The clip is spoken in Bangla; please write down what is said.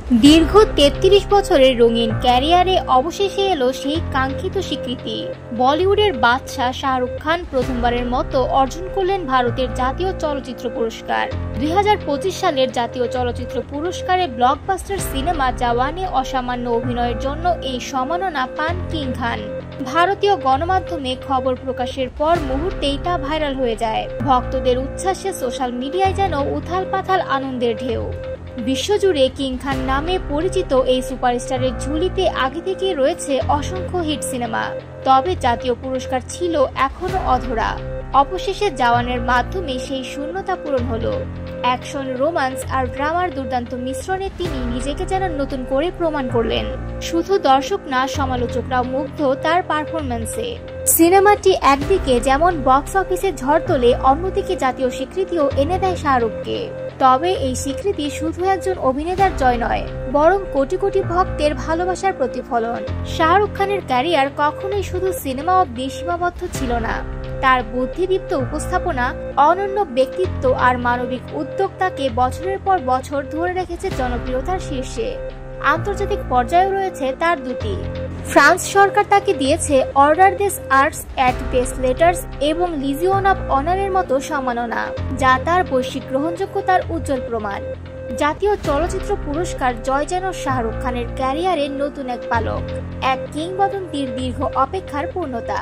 দীর্ঘ ৩৩ বছরের রঙিন ক্যারিয়ারে অবশেষে এলো সেই কাঙ্ক্ষিত স্বীকৃতি। বলিউডের বাদশা শাহরুখ খান প্রথমবারের মতো অর্জন করলেন ভারতের জাতীয় চলচ্চিত্র পুরস্কার। ২০২৫ সালের জাতীয় চলচ্চিত্র পুরস্কারে ব্লকবাস্টার সিনেমা জওয়ানে অসামান্য অভিনয়ের জন্য এই সম্মাননা পান কিং খান। ভারতীয় গণমাধ্যমে খবর প্রকাশের পর মুহূর্তেই তা ভাইরাল হয়ে যায়। ভক্তদের উচ্ছ্বাসে সোশ্যাল মিডিয়ায় যেন উথাল পাথাল আনন্দের ঢেউ। বিশ্বজুড়ে কিং খান নামে পরিচিত এই সুপারস্টারের ঝুলিতে আগে থেকে রয়েছে অসংখ্য হিট সিনেমা। তবে জাতীয় পুরস্কার ছিল এখনো অধরা। অবশেষে জওয়ানের মাধ্যমে সেই শূন্যতা পূরণ হলো। অ্যাকশন, রোমান্স আর ড্রামার দুর্দান্ত মিশ্রণে তিনি নিজেকে যেন নতুন করে প্রমাণ করলেন। শুধু দর্শক না, সমালোচকরাও মুগ্ধ তার পারফরম্যান্সে। সিনেমাটি একদিকে যেমন বক্স অফিসে ঝড় তোলে, অন্যদিকে জাতীয় স্বীকৃতিও এনে দেয় শাহরুখকে। তবে এই স্বীকৃতি শুধু একজন অভিনেতার জয় নয়, বরং কোটি কোটি ভক্তের ভালোবাসার প্রতিফলন। শাহরুখ খানের ক্যারিয়ার কখনোই শুধু সিনেমা অবধি সীমাবদ্ধ ছিল না। তার বুদ্ধিদীপ্ত উপস্থাপনা, অনন্য ব্যক্তিত্ব আর মানবিক উদ্যোগ তাকে বছরের পর বছর ধরে রেখেছে জনপ্রিয়তার শীর্ষে। আন্তর্জাতিক পর্যায়েও রয়েছে তার দুটি। ফ্রান্স সরকার তাকে দিয়েছে অর্ডার দেস আর্টস অ্যাট বেস্ট লেটার্স এবং লিজিওন অব অনারের মতো সম্মাননা, যা তার বৈশ্বিক গ্রহণযোগ্যতার উজ্জ্বল প্রমাণ। জাতীয় চলচ্চিত্র পুরস্কার জয় যেন শাহরুখ খানের ক্যারিয়ারের নতুন এক পালক, এক কিংবদন্তির দীর্ঘ অপেক্ষার পূর্ণতা।